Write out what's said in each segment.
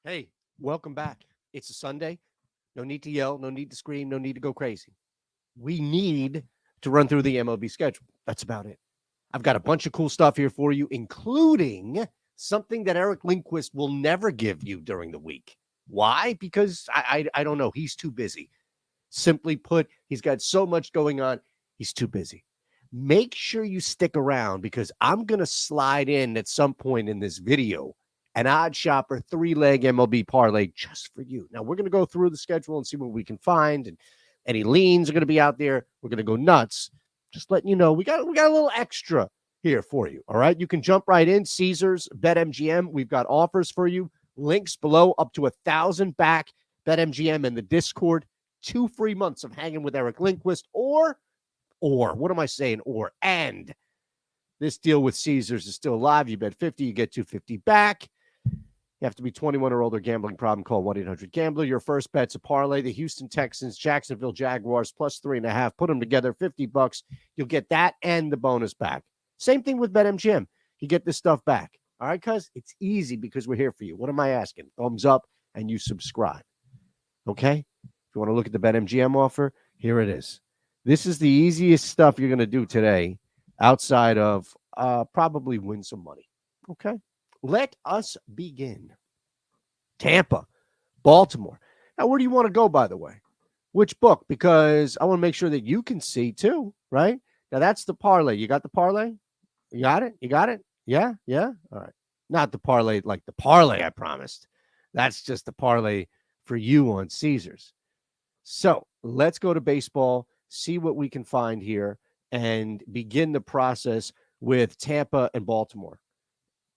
Hey, welcome back. It's a Sunday. No need to yell, no need to scream, no need to go crazy. We need to run through the MLB schedule. That's about it. I've got a bunch of cool stuff here for you, including something that Eric Lindquist will never give you during the week. Why? Because I don't know. He's too busy. Simply put, he's got so much going on. He's too busy. Make sure you stick around because I'm going to slide in at some point in this video an odd shopper 3-leg MLB parlay just for you. Now, we're going to go through the schedule and see what we can find. And any leans are going to be out there. We're going to go nuts. Just letting you know, we got a little extra here for you. All right. You can jump right in. Caesars, BetMGM. We've got offers for you. Links below up to 1,000 back. BetMGM and the Discord. 2 free months of hanging with Eric Lindquist, or what am I saying? And this deal with Caesars is still alive. You bet 50, you get 250 back. You have to be 21 or older. Gambling problem, call 1-800-GAMBLER. Your first bet's a parlay. The Houston Texans, Jacksonville Jaguars, plus 3.5. Put them together, $50. You'll get that and the bonus back. Same thing with BetMGM. You get this stuff back. All right, cuz? It's easy because we're here for you. What am I asking? Thumbs up and you subscribe. Okay? If you want to look at the BetMGM offer, here it is. This is the easiest stuff you're going to do today outside of probably win some money. Okay? Let us begin. Tampa, Baltimore. Now, where do you want to go, by the way? Which book? Because I want to make sure that you can see too, right? Now, that's the parlay. You got the parlay? You got it? You got it? Yeah? Yeah? All right. Not the parlay like the parlay I promised. That's just the parlay for you on Caesars. So let's go to baseball, see what we can find here, and begin the process with Tampa and Baltimore.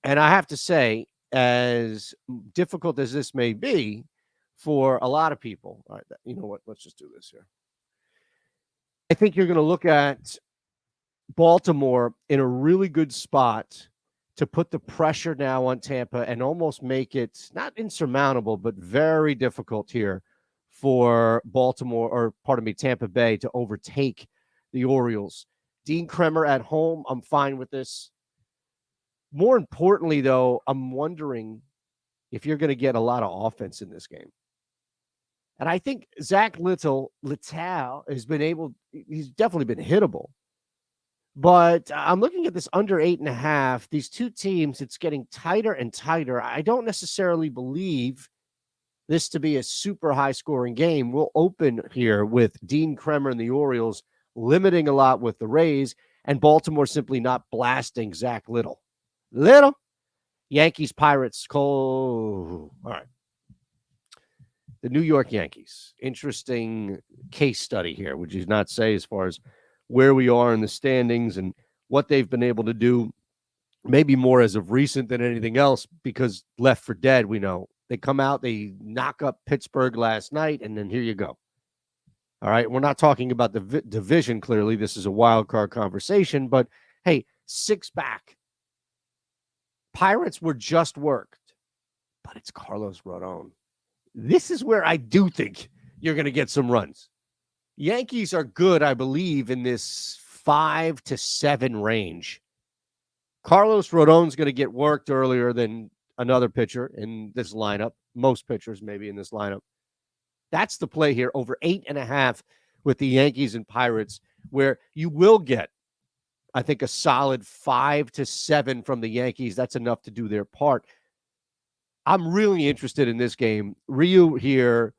And I have to say, as difficult as this may be for a lot of people, all right, you know what? Let's just do this here. I think you're going to look at Baltimore in a really good spot to put the pressure now on Tampa and almost make it not insurmountable, but very difficult here for Baltimore, or pardon me, Tampa Bay to overtake the Orioles. Dean Kremer at home, I'm fine with this. More importantly, though, I'm wondering if you're going to get a lot of offense in this game. And I think Zach Littell has been he's definitely been hittable. But I'm looking at this under 8.5. These two teams, it's getting tighter and tighter. I don't necessarily believe this to be a super high-scoring game. We'll open here with Dean Kremer and the Orioles limiting a lot with the Rays, and Baltimore simply not blasting Zach Littell. Yankees, Pirates, Cole. All right. The New York Yankees. Interesting case study here, would you not say, as far as where we are in the standings and what they've been able to do, maybe more as of recent than anything else, because left for dead, we know. They come out, they knock up Pittsburgh last night, and then here you go. All right, we're not talking about the division, clearly. This is a wild card conversation, but hey, 6 back. Pirates were just worked, but it's Carlos Rodon. This is where I do think you're going to get some runs. Yankees are good, I believe, in this 5 to 7 range. Carlos Rodon's going to get worked earlier than another pitcher in this lineup. Most pitchers maybe in this lineup. That's the play here, over 8.5 with the Yankees and Pirates, where you will get, I think, a solid 5 to 7 from the Yankees. That's enough to do their part. I'm really interested in this game. Ryu here,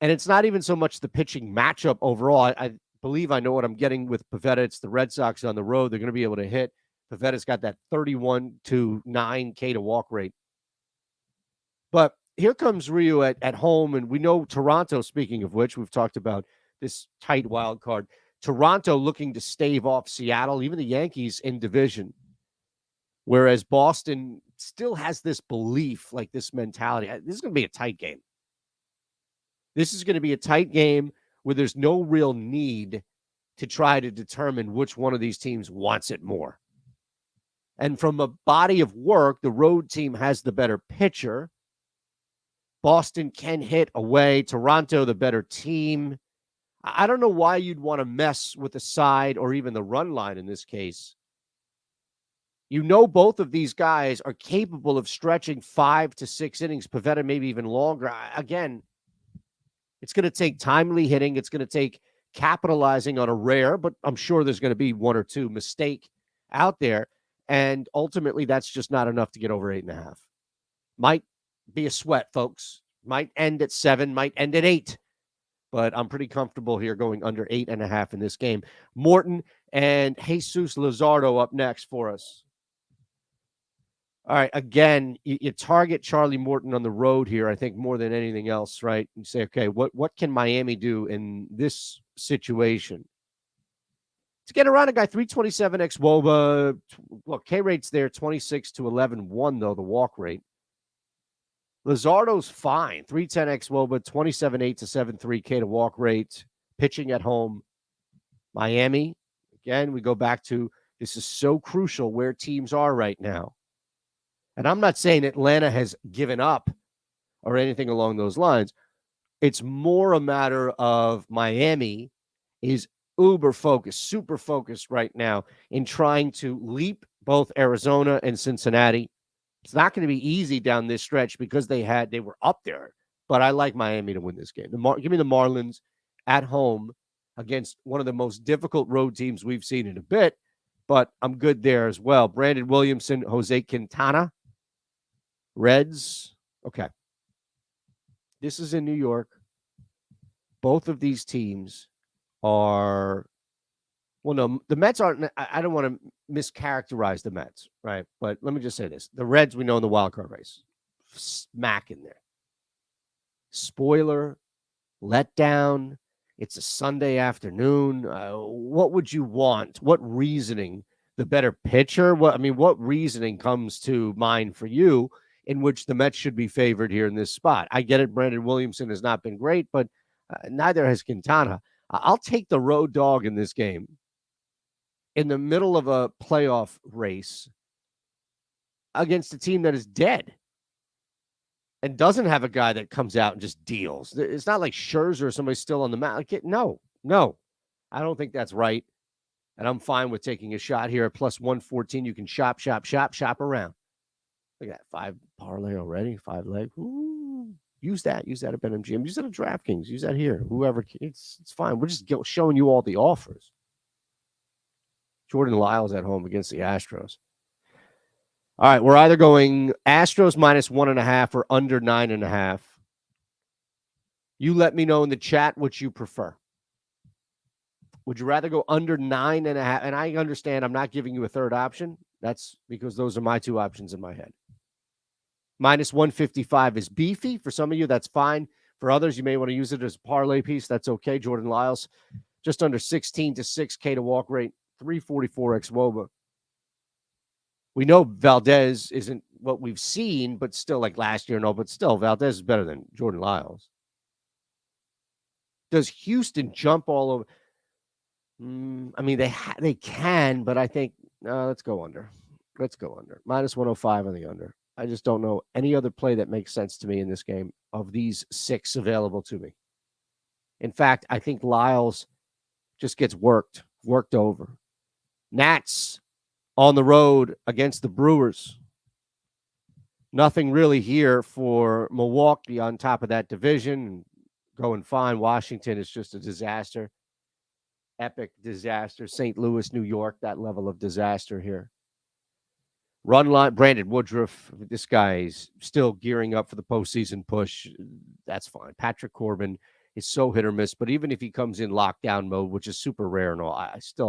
and it's not even so much the pitching matchup overall. I believe I know what I'm getting with Pivetta. It's the Red Sox on the road. They're going to be able to hit. Pavetta's got that 31 to 9K to walk rate. But here comes Ryu at home, and we know Toronto, speaking of which, we've talked about this tight wild card. Toronto looking to stave off Seattle, even the Yankees in division. Whereas Boston still has this belief, like this mentality. This is going to be a tight game. This is going to be a tight game where there's no real need to try to determine which one of these teams wants it more. And from a body of work, the road team has the better pitcher. Boston can hit away. Toronto, the better team. I don't know why you'd want to mess with the side or even the run line in this case. Both of these guys are capable of stretching 5 to 6 innings, Pivetta maybe even longer. Again, it's going to take timely hitting. It's going to take capitalizing on a rare, but I'm sure there's going to be one or two mistake out there. And ultimately, that's just not enough to get over 8.5. Might be a sweat, folks. Might end at 7, might end at 8. But I'm pretty comfortable here going under 8.5 in this game. Morton and Jesus Luzardo up next for us. All right, again, you target Charlie Morton on the road here, I think, more than anything else, right? You say, okay, what can Miami do in this situation? To get around a guy, 327 ex-WOBA. Look, K-rate's there, 26 to 11-1, though, the walk rate. Luzardo's fine, 310 ex-WOBA, 27.8 to 7.3 K to walk rate. Pitching at home. Miami, again, we go back to this is so crucial where teams are right now. And I'm not saying Atlanta has given up or anything along those lines. It's more a matter of Miami is uber focused, super focused right now in trying to leap both Arizona and Cincinnati. It's not going to be easy down this stretch because they were up there. But I like Miami to win this game. Give me the Marlins at home against one of the most difficult road teams we've seen in a bit. But I'm good there as well. Brandon Williamson, Jose Quintana. Reds, okay. This is in New York. Both of these teams are, well, no, the Mets aren't, I don't want to mischaracterize the Mets, right? But let me just say this. The Reds, we know in the wild card race, smack in there. Spoiler, letdown. It's a Sunday afternoon. What would you want? What reasoning? The better pitcher? What reasoning comes to mind for you in which the Mets should be favored here in this spot? I get it. Brandon Williamson has not been great, but neither has Quintana. I'll take the road dog in this game. In the middle of a playoff race against a team that is dead and doesn't have a guy that comes out and just deals. It's not like Scherzer or somebody still on the mound. No. I don't think that's right. And I'm fine with taking a shot here at plus 114. You can shop around. Look at that. 5 parlay already, 5 leg. Ooh, use that. Use that at BetMGM. Use that at DraftKings. Use that here. Whoever. It's fine. We're just showing you all the offers. Jordan Lyles at home against the Astros. All right, we're either going Astros minus 1.5 or under 9.5. You let me know in the chat what you prefer. Would you rather go under 9.5? And I understand I'm not giving you a third option. That's because those are my two options in my head. Minus 155 is beefy. For some of you, that's fine. For others, you may want to use it as a parlay piece. That's okay. Jordan Lyles, just under 16 to 6K to walk rate, 344 ex-WOBA. We know Valdez isn't what we've seen, but still like last year, but still Valdez is better than Jordan Lyles. Does Houston jump all over? They can, but I think let's go under. Minus 105 on the under. I just don't know any other play that makes sense to me in this game of these 6 available to me. In fact, I think Lyles just gets worked over. Nats on the road against the Brewers. Nothing really here for Milwaukee on top of that division. Going fine. Washington is just a disaster. Epic disaster. St. Louis, New York, that level of disaster here. Run line, Brandon Woodruff. This guy's still gearing up for the postseason push. That's fine. Patrick Corbin is so hit or miss, but even if he comes in lockdown mode, which is super rare and all,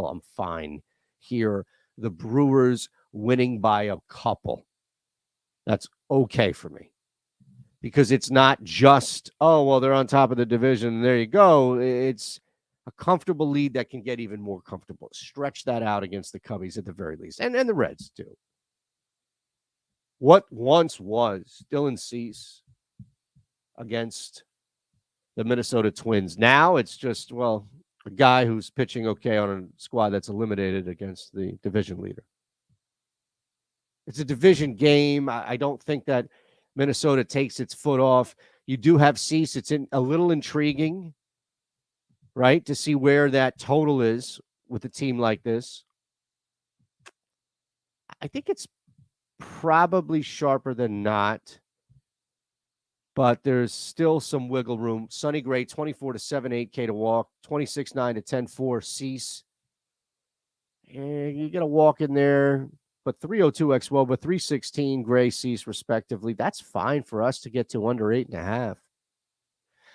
I'm fine here. The Brewers winning by a couple. That's okay for me. Because it's not just, they're on top of the division. There you go. It's a comfortable lead that can get even more comfortable. Stretch that out against the Cubbies at the very least. And the Reds, too. What once was Dylan Cease against the Minnesota Twins. Now it's just, a guy who's pitching okay on a squad that's eliminated against the division leader. It's a division game. I don't think that Minnesota takes its foot off. You do have Cease. It's a little intriguing, right, to see where that total is with a team like this. I think it's probably sharper than not, but there's still some wiggle room. Sonny Gray, 24 to 7.8K to walk, 26.9 to 10.4 cease. And you get a walk in there, but 302 XWOBA, but 316 Gray cease respectively. That's fine for us to get to under 8.5.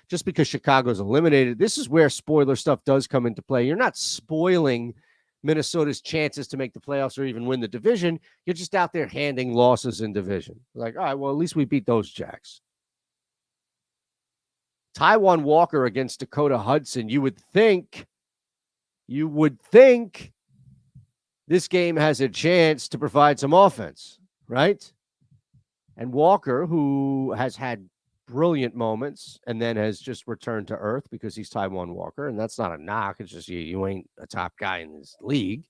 Just because Chicago's eliminated, this is where spoiler stuff does come into play. You're not spoiling Minnesota's chances to make the playoffs or even win the division. You're just out there handing losses in division. Like, all right, well, at least we beat those Jacks. Taijuan Walker against Dakota Hudson. You would think this game has a chance to provide some offense, right? And Walker, who has had brilliant moments and then has just returned to earth because he's Taijuan Walker, and that's not a knock. It's just you ain't a top guy in this league.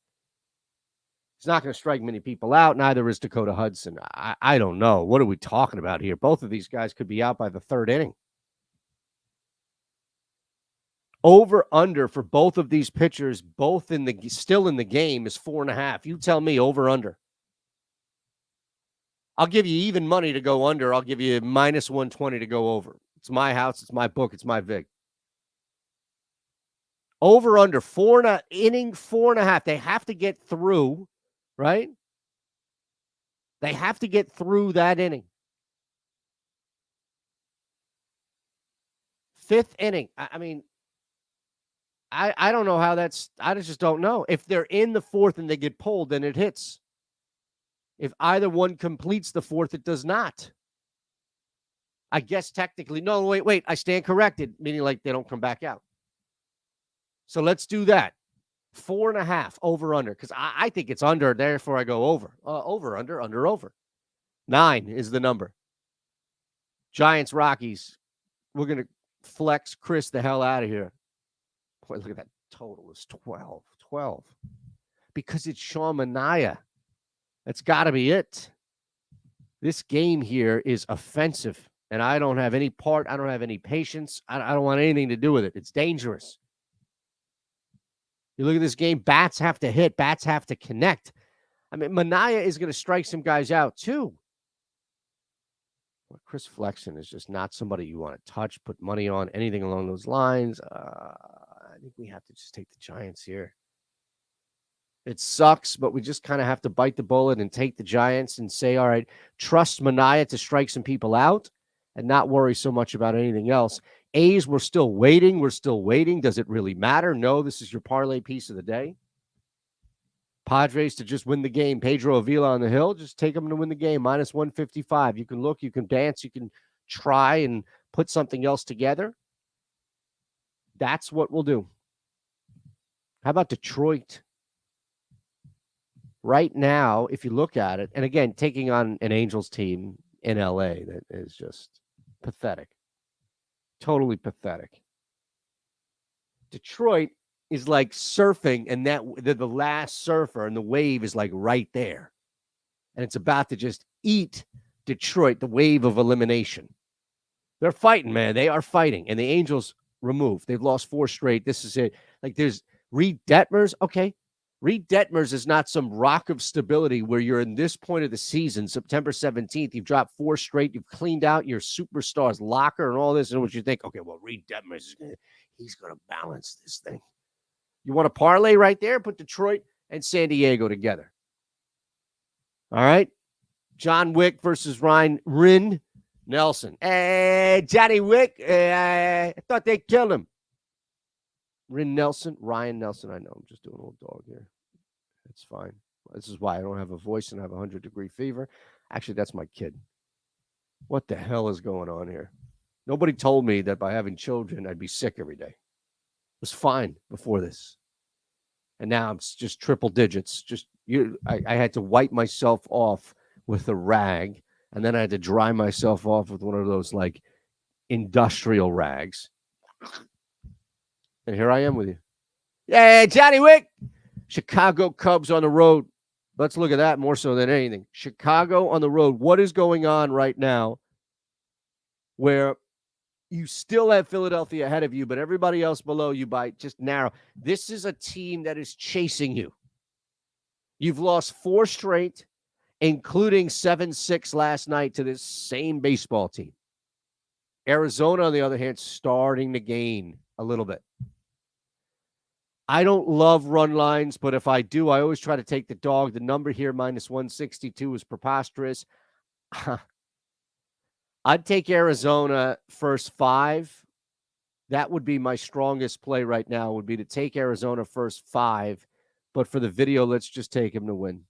He's not going to strike many people out. Neither is Dakota Hudson. I don't know. What are we talking about here? Both of these guys could be out by the third inning. Over under for both of these pitchers, still in the game, is 4.5. You tell me over under. I'll give you even money to go under. I'll give you minus 120 to go over. It's my house. It's my book. It's my vig. Over under 4.5. They have to get through, right? They have to get through that inning. Fifth inning. I mean, I don't know how I just don't know. If they're in the fourth and they get pulled, then it hits. If either one completes the fourth, it does not. I guess technically, no, wait, I stand corrected, meaning like they don't come back out. So let's do that. 4.5 over under, because I think it's under, therefore I go over. Over, under, over. 9 is the number. Giants, Rockies. We're going to flex Chris the hell out of here. Boy, look at that total. It's 12. 12. Because it's Sean Manaea. That's got to be it. This game here is offensive, and I don't have any part. I don't have any patience. I don't want anything to do with it. It's dangerous. You look at this game, bats have to hit. Bats have to connect. I mean, Manaea is going to strike some guys out, too. Well, Chris Flexen is just not somebody you want to touch, put money on, anything along those lines. I think we have to just take the Giants here. It sucks, but we just kind of have to bite the bullet and take the Giants and say, all right, trust Manaea to strike some people out and not worry so much about anything else. A's, we're still waiting. Does it really matter? No, this is your parlay piece of the day. Padres to just win the game. Pedro Avila on the hill, just take them to win the game. Minus 155. You can look, you can dance, you can try and put something else together. That's what we'll do. How about Detroit? Right now, if you look at it, and again, taking on an Angels team in LA that is just pathetic. Totally pathetic. Detroit is like surfing, and they're the last surfer, and the wave is like right there. And it's about to just eat Detroit, the wave of elimination. They're fighting, man. They are fighting. And the Angels removed. They've lost 4 straight. This is it. Like there's Reed Detmers. Okay. Reed Detmers is not some rock of stability where you're in this point of the season, September 17th, you've dropped 4 straight, you've cleaned out your superstar's locker and all this, and what you think, okay, well, Reed Detmers, he's going to balance this thing. You want to parlay right there? Put Detroit and San Diego together. All right? John Wick versus Ryan Nelson. Hey, Johnny Wick, I thought they killed him. Ryan Nelson, I know. I'm just doing a little dog here. It's fine. This is why I don't have a voice and I have 100-degree fever. Actually, that's my kid. What the hell is going on here? Nobody told me that by having children, I'd be sick every day. It was fine before this. And now it's just triple digits. I had to wipe myself off with a rag, and then I had to dry myself off with one of those like industrial rags. And here I am with you. Yeah, Johnny Wick. Chicago Cubs on the road. Let's look at that more so than anything. Chicago on the road. What is going on right now where you still have Philadelphia ahead of you, but everybody else below you by just narrow? This is a team that is chasing you. You've lost 4 straight. including 7-6 last night to this same baseball team. Arizona, on the other hand, starting to gain a little bit. I don't love run lines, but if I do, I always try to take the dog. The number here, -162, is preposterous. I'd take Arizona first 5. That would be my strongest play right now, would be to take Arizona first 5. But for the video, let's just take him to win.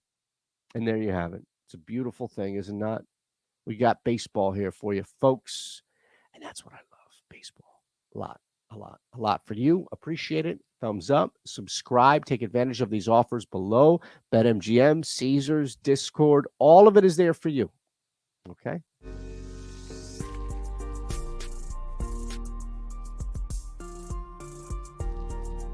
And there you have it. It's a beautiful thing, is it not? We got baseball here for you, folks. And that's what I love, baseball. A lot for you. Appreciate it. Thumbs up, subscribe, take advantage of these offers below. BetMGM, Caesars, Discord, all of it is there for you. Okay?